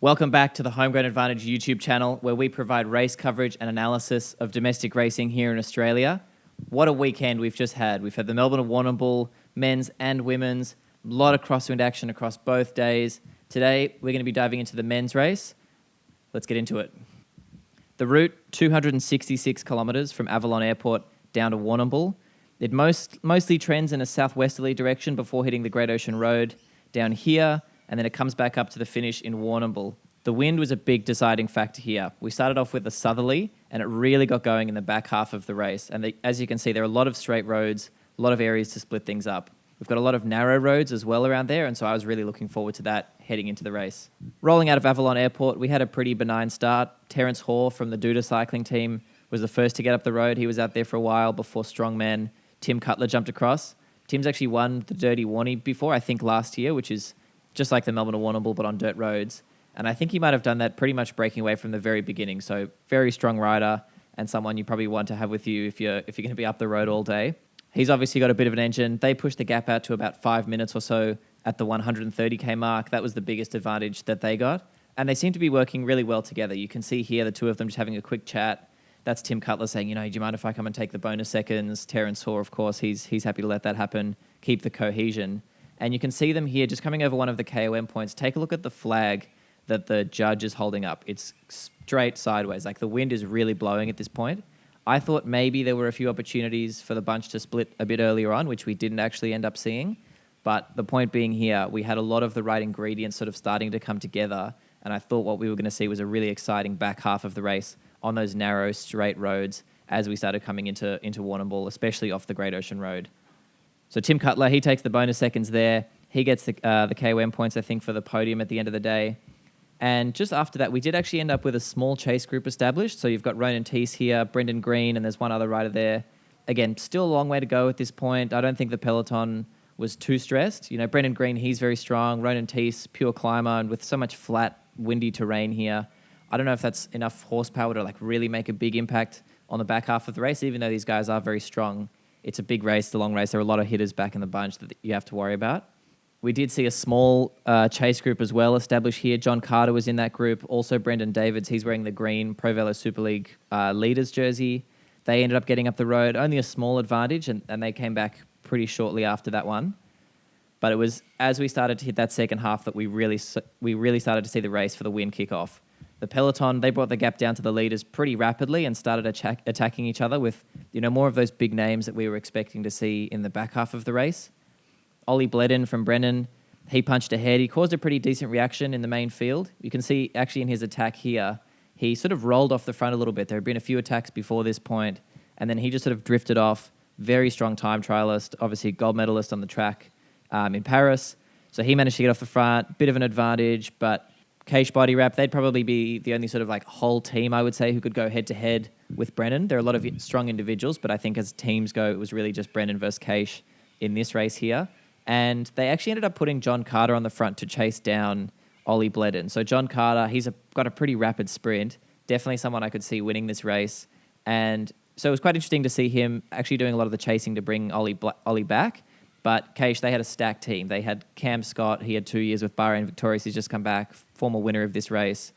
Welcome back to the Homegrown Advantage YouTube channel, where we provide race coverage and analysis of domestic racing here in Australia. What a weekend we've just had. We've had the Melbourne Warrnambool, men's and women's, a lot of crosswind action across both days. Today, we're going to be diving into the men's race. Let's get into it. The route, 266 kilometres from Avalon Airport down to Warrnambool. It mostly trends in a southwesterly direction before hitting the Great Ocean Road down here, and then it comes back up to the finish in Warrnambool. The wind was a big deciding factor here. We started off with a southerly, and it really got going in the back half of the race. And as you can see, there are a lot of straight roads, a lot of areas to split things up. We've got a lot of narrow roads as well around there, and so I was really looking forward to that heading into the race. Rolling out of Avalon Airport, we had a pretty benign start. Terence Hoare from the Duda cycling team was the first to get up the road. He was out there for a while before strongman Tim Cutler jumped across. Tim's actually won the Dirty Warnie before, I think last year, which is just like the Melbourne Warrnambool, but on dirt roads. And I think he might have done that pretty much breaking away from the very beginning. So very strong rider and someone you probably want to have with you if you're going to be up the road all day. He's obviously got a bit of an engine. They pushed the gap out to about 5 minutes or so at the 130k mark. That was the biggest advantage that they got. And they seem to be working really well together. You can see here the two of them just having a quick chat. That's Tim Cutler saying, do you mind if I come and take the bonus seconds? Terence Hoare, of course, he's happy to let that happen, keep the cohesion. And you can see them here just coming over one of the KOM points. Take a look at the flag that the judge is holding up. It's straight sideways. Like the wind is really blowing at this point. I thought maybe there were a few opportunities for the bunch to split a bit earlier on, which we didn't actually end up seeing. But the point being here, we had a lot of the right ingredients sort of starting to come together. And I thought what we were going to see was a really exciting back half of the race on those narrow, straight roads as we started coming into Warrnambool, especially off the Great Ocean Road. So Tim Cutler, he takes the bonus seconds there. He gets the KOM points, I think, for the podium at the end of the day. And just after that, we did actually end up with a small chase group established. So you've got Ronan Teese here, Brendan Green, and there's one other rider there. Again, still a long way to go at this point. I don't think the peloton was too stressed. Brendan Green, he's very strong. Ronan Teese, pure climber, and with so much flat, windy terrain here, I don't know if that's enough horsepower to really make a big impact on the back half of the race, even though these guys are very strong. It's a big race, the long race. There are a lot of hitters back in the bunch that you have to worry about. We did see a small chase group as well established here. John Carter was in that group. Also Brendan Davids, he's wearing the green Pro Velo Super League leaders jersey. They ended up getting up the road. Only a small advantage, and they came back pretty shortly after that one. But it was as we started to hit that second half that we really started to see the race for the win kick off. The peloton, they brought the gap down to the leaders pretty rapidly and started attacking each other with more of those big names that we were expecting to see in the back half of the race. Ollie Bledin from Brennan, he punched ahead. He caused a pretty decent reaction in the main field. You can see actually in his attack here, he sort of rolled off the front a little bit. There had been a few attacks before this point, and then he just sort of drifted off. Very strong time trialist, obviously gold medalist on the track in Paris. So he managed to get off the front, bit of an advantage, but Cage Body Wrap, they'd probably be the only sort of whole team, I would say, who could go head-to-head with Brennan. There are a lot of strong individuals, but I think as teams go, it was really just Brennan versus Cage in this race here. And they actually ended up putting John Carter on the front to chase down Ollie Bledin. So John Carter, he's got a pretty rapid sprint. Definitely someone I could see winning this race. And so it was quite interesting to see him actually doing a lot of the chasing to bring Ollie back. But Cage, they had a stacked team. They had Cam Scott. He had 2 years with Bahrain Victorious. He's just come back, former winner of this race.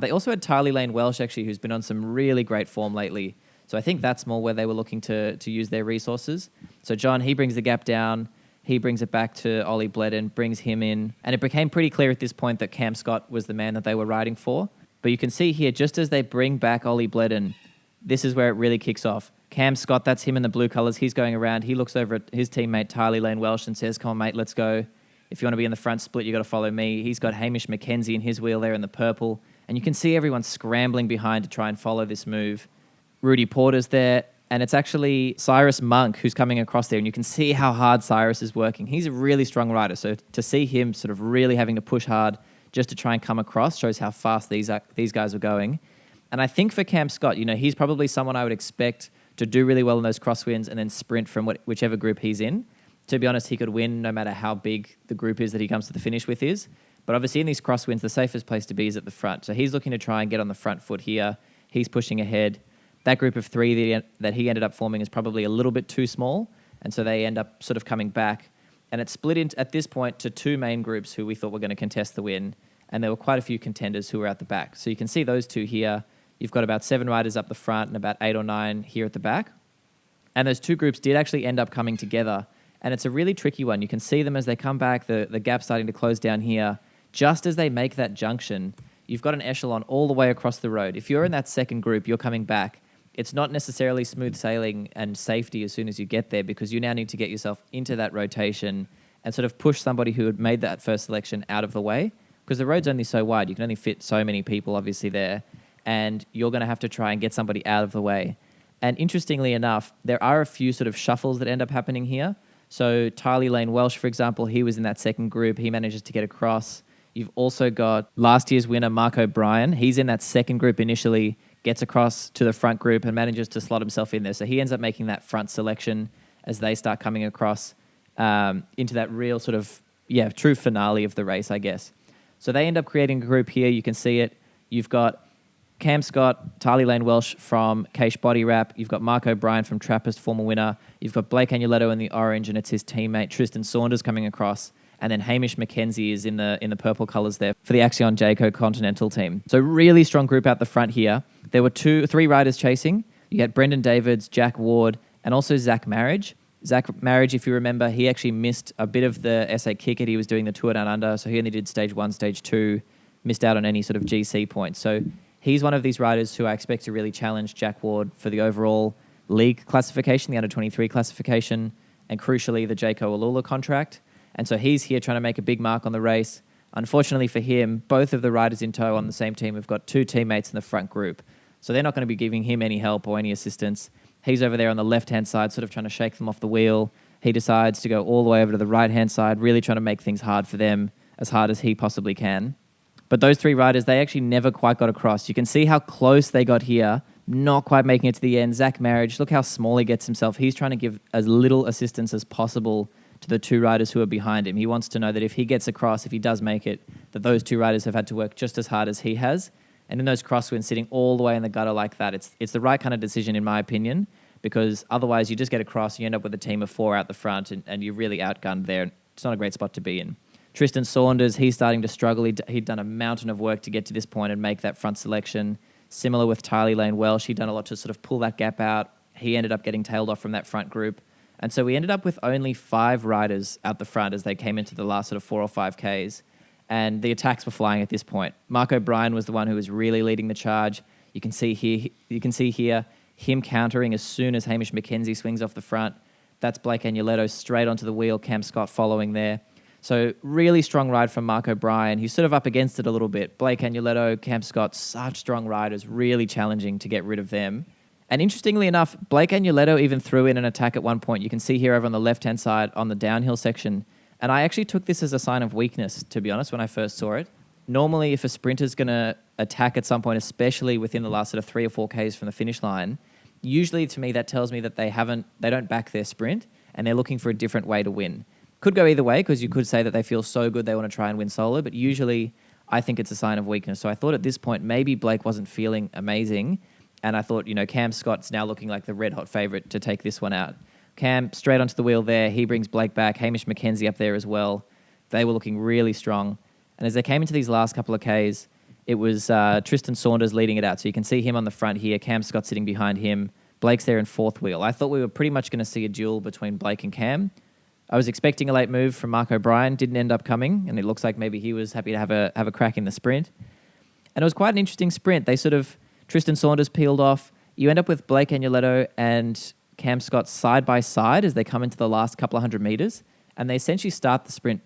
They also had Tylee Lane Welsh, actually, who's been on some really great form lately. So I think that's more where they were looking to use their resources. So John, he brings the gap down. He brings it back to Ollie Bledin, brings him in. And it became pretty clear at this point that Cam Scott was the man that they were riding for. But you can see here, just as they bring back Ollie Bledin, this is where it really kicks off. Cam Scott, that's him in the blue colours. He's going around. He looks over at his teammate, Tylee Lane Welsh, and says, come on, mate, let's go. If you want to be in the front split, you got to follow me. He's got Hamish McKenzie in his wheel there in the purple. And you can see everyone scrambling behind to try and follow this move. Rudy Porter's there. And it's actually Cyrus Monk who's coming across there. And you can see how hard Cyrus is working. He's a really strong rider. So to see him sort of really having to push hard just to try and come across shows how fast these guys are going. And I think for Cam Scott, he's probably someone I would expect to do really well in those crosswinds and then sprint from whichever group he's in. To be honest, he could win no matter how big the group is that he comes to the finish with is. But obviously in these crosswinds, the safest place to be is at the front. So he's looking to try and get on the front foot here. He's pushing ahead. That group of three that he ended up forming is probably a little bit too small. And so they end up sort of coming back. And it's split at this point to two main groups who we thought were going to contest the win. and there were quite a few contenders who were at the back. So you can see those two here. You've got about 7 riders up the front and about 8 or 9 here at the back. And those two groups did actually end up coming together. And it's a really tricky one. You can see them as they come back, the gap starting to close down here. Just as they make that junction, you've got an echelon all the way across the road. If you're in that second group, you're coming back. It's not necessarily smooth sailing and safety as soon as you get there, because you now need to get yourself into that rotation and sort of push somebody who had made that first selection out of the way, because the road's only so wide. You can only fit so many people, obviously, there. And you're going to have to try and get somebody out of the way. And interestingly enough, there are a few sort of shuffles that end up happening here. So Tylee Lane Welsh, for example, he was in that second group. He manages to get across. You've also got last year's winner, Mark O'Brien. He's in that second group initially, gets across to the front group and manages to slot himself in there. So he ends up making that front selection as they start coming across into that real sort of, true finale of the race, I guess. So they end up creating a group here. You can see it. You've got Cam Scott, Tylee Lane Welsh from Caish Body Wrap. You've got Mark O'Brien from Trappist, former winner. You've got Blake Agnoletto in the orange, and it's his teammate Tristan Saunders coming across. And then Hamish McKenzie is in the purple colours there for the Axion Jayco Continental team. So really strong group out the front here. There were 3 riders chasing. You had Brendan Davids, Jack Ward, and also Zach Marriage. Zach Marriage, if you remember, he actually missed a bit of the SA Kick-It. He was doing the Tour Down Under, so he only did stage 1, stage 2, missed out on any sort of GC points. So he's one of these riders who I expect to really challenge Jack Ward for the overall league classification, the under-23 classification, and crucially, the Jayco Alula contract. And so he's here trying to make a big mark on the race. Unfortunately for him, both of the riders in tow on the same team have got 2 teammates in the front group. So they're not going to be giving him any help or any assistance. He's over there on the left-hand side, sort of trying to shake them off the wheel. He decides to go all the way over to the right-hand side, really trying to make things hard for them, as hard as he possibly can. But those 3 riders, they actually never quite got across. You can see how close they got here, not quite making it to the end. Zach Marriage, look how small he gets himself. He's trying to give as little assistance as possible to the 2 riders who are behind him. He wants to know that if he gets across, if he does make it, that those 2 riders have had to work just as hard as he has. And in those crosswinds, sitting all the way in the gutter like that, it's the right kind of decision, in my opinion, because otherwise you just get across, you end up with a team of 4 out the front, and you're really outgunned there. It's not a great spot to be in. Tristan Saunders, he's starting to struggle. He'd done a mountain of work to get to this point and make that front selection. Similar with Tylee Lane Welsh, he'd done a lot to sort of pull that gap out. He ended up getting tailed off from that front group. And so we ended up with only 5 riders out the front as they came into the last sort of 4 or 5 Ks. And the attacks were flying at this point. Mark O'Brien was the one who was really leading the charge. You can see here him countering as soon as Hamish McKenzie swings off the front. That's Blake Agnoletto straight onto the wheel, Cam Scott following there. So really strong ride from Mark O'Brien. He's sort of up against it a little bit. Blake Agnoletto, Cam Scott, such strong riders, really challenging to get rid of them. And interestingly enough, Blake Agnoletto even threw in an attack at one point. You can see here over on the left-hand side on the downhill section. And I actually took this as a sign of weakness, to be honest, when I first saw it. Normally, if a sprinter's going to attack at some point, especially within the last sort of 3 or 4 Ks from the finish line, usually to me that tells me that they don't back their sprint and they're looking for a different way to win. Could go either way, because you could say that they feel so good they want to try and win solo, but usually I think it's a sign of weakness. So I thought at this point maybe Blake wasn't feeling amazing, and I thought, Cam Scott's now looking like the red-hot favourite to take this one out. Cam straight onto the wheel there. He brings Blake back. Hamish McKenzie up there as well. They were looking really strong. And as they came into these last couple of Ks, it was Tristan Saunders leading it out. So you can see him on the front here. Cam Scott sitting behind him. Blake's there in 4th wheel. I thought we were pretty much going to see a duel between Blake and Cam. I was expecting a late move from Mark O'Brien. Didn't end up coming. And it looks like maybe he was happy to have a crack in the sprint. And it was quite an interesting sprint. Tristan Saunders peeled off. You end up with Blake Agnoletto and Cam Scott side by side as they come into the last couple of 100 meters, and they essentially start the sprint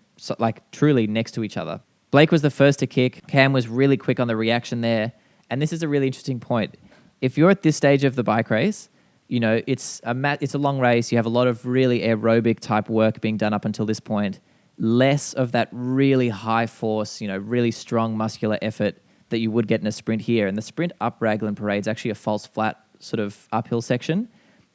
truly next to each other. Blake was the first to kick. Cam was really quick on the reaction there, and this is a really interesting point. If you're at this stage of the bike race, it's a long race. You have a lot of really aerobic type work being done up until this point. Less of that really high force, really strong muscular effort that you would get in a sprint here. And the sprint up Raglan Parade is actually a false flat sort of uphill section.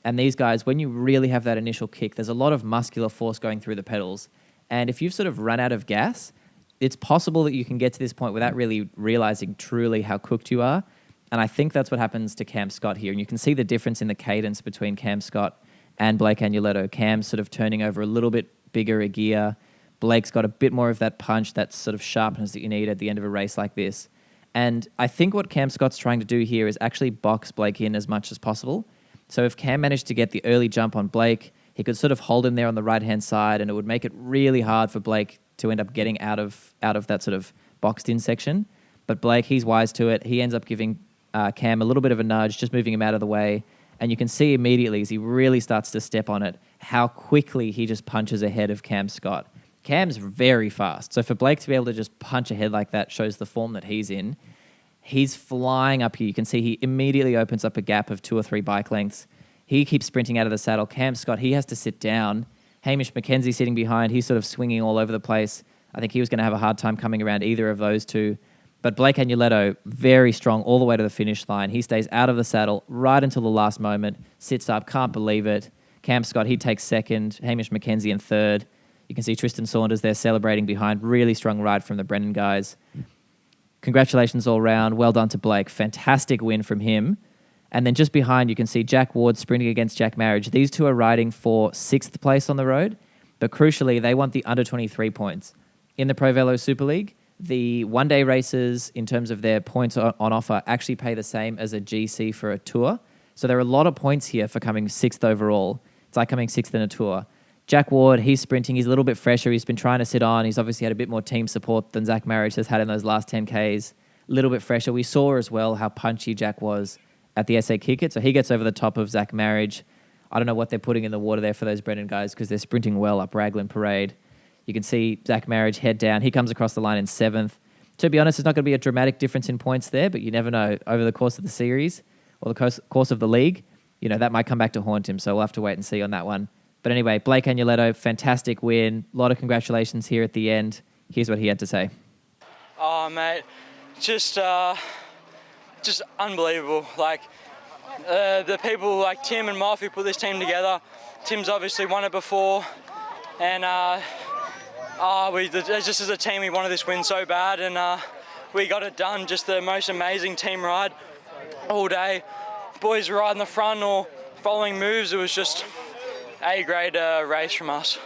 And these guys, when you really have that initial kick, there's a lot of muscular force going through the pedals. And if you've sort of run out of gas, it's possible that you can get to this point without really realizing truly how cooked you are. And I think that's what happens to Cam Scott here. And you can see the difference in the cadence between Cam Scott and Blake Agnoletto. Cam's sort of turning over a little bit bigger a gear. Blake's got a bit more of that punch, that sort of sharpness that you need at the end of a race like this. And I think what Cam Scott's trying to do here is actually box Blake in as much as possible. So if Cam managed to get the early jump on Blake, he could sort of hold him there on the right-hand side, and it would make it really hard for Blake to end up getting out of that sort of boxed-in section. But Blake, he's wise to it. He ends up giving Cam a little bit of a nudge, just moving him out of the way. And you can see immediately as he really starts to step on it, how quickly he just punches ahead of Cam Scott. Cam's very fast. So for Blake to be able to just punch ahead like that shows the form that he's in. He's flying up here. You can see he immediately opens up a gap of 2 or 3 bike lengths. He keeps sprinting out of the saddle. Cam Scott, he has to sit down. Hamish McKenzie sitting behind. He's sort of swinging all over the place. I think he was going to have a hard time coming around either of those two. But Blake Agnuletto, very strong all the way to the finish line. He stays out of the saddle right until the last moment, sits up, can't believe it. Cam Scott, he takes second. Hamish McKenzie in third. You can see Tristan Saunders there celebrating behind. Really strong ride from the Brennan guys. Congratulations all round. Well done to Blake. Fantastic win from him. And then just behind, you can see Jack Ward sprinting against Jack Marriage. These two are riding for 6th place on the road, but crucially, they want the under 23 points. In the Pro Velo Super League, the one-day races, in terms of their points on offer, actually pay the same as a GC for a tour. So there are a lot of points here for coming 6th overall. It's like coming 6th in a tour. Jack Ward, he's sprinting. He's a little bit fresher. He's been trying to sit on. He's obviously had a bit more team support than Zach Marriage has had in those last 10Ks. A little bit fresher. We saw as well how punchy Jack was at the SA Kick It. So he gets over the top of Zach Marriage. I don't know what they're putting in the water there for those Brennan guys because they're sprinting well up Raglan Parade. You can see Zach Marriage head down. He comes across the line in 7th. To be honest, it's not going to be a dramatic difference in points there, but you never know. Over the course of the series or the course of the league, you know, that might come back to haunt him. So we'll have to wait and see on that one. But anyway, Blake Agnuletto, fantastic win. A lot of congratulations here at the end. Here's what he had to say. Oh, mate, just unbelievable. Like, the people like Tim and Moff who put this team together. Tim's obviously won it before. And just as a team, we wanted this win so bad. And we got it done. Just the most amazing team ride all day. Boys riding the front or following moves. It was just A-grade race from us.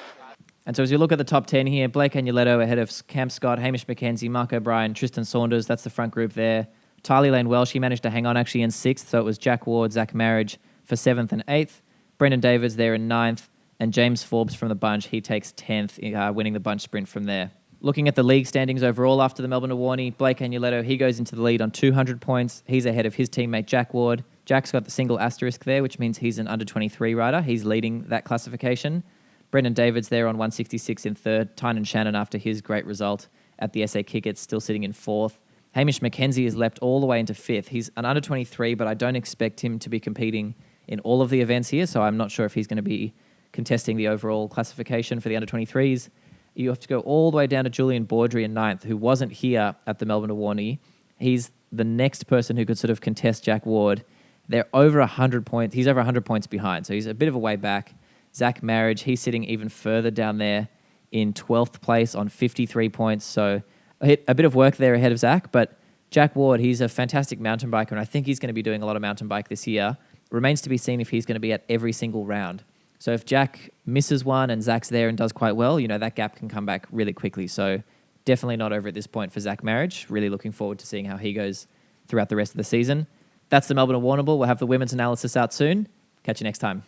And so as you look at the top 10 here, Blake Agnuletto ahead of Cam Scott, Hamish McKenzie, Mark O'Brien, Tristan Saunders. That's the front group there. Tylee Lane Welsh, he managed to hang on actually in 6th. So it was Jack Ward, Zach Marriage for 7th and 8th. Brendan Davids there in 9th. And James Forbes from the bunch, he takes 10th, winning the bunch sprint from there. Looking at the league standings overall after the Melbourne Warrnambool, Blake Agnuletto, he goes into the lead on 200 points. He's ahead of his teammate Jack Ward. Jack's got the single asterisk there, which means he's an under-23 rider. He's leading that classification. Brendan Davids there on 166 in 3rd. Tynan Shannon after his great result at the SA Kick It, still sitting in 4th. Hamish McKenzie is leapt all the way into 5th. He's an under-23, but I don't expect him to be competing in all of the events here, so I'm not sure if he's going to be contesting the overall classification for the under-23s. You have to go all the way down to Julian Baudry in 9th, who wasn't here at the Melbourne Warrnambool. He's the next person who could sort of contest Jack Ward. They're over 100 points. He's over 100 points behind, so he's a bit of a way back. Zach Marriage, he's sitting even further down there in 12th place on 53 points, so a bit of work there ahead of Zach. But Jack Ward, he's a fantastic mountain biker, and I think he's going to be doing a lot of mountain bike this year. Remains to be seen if he's going to be at every single round. So if Jack misses one and Zach's there and does quite well, you know, that gap can come back really quickly. So definitely not over at this point for Zach Marriage. Really looking forward to seeing how he goes throughout the rest of the season. That's the Melbourne Warrnambool. We'll have the women's analysis out soon. Catch you next time.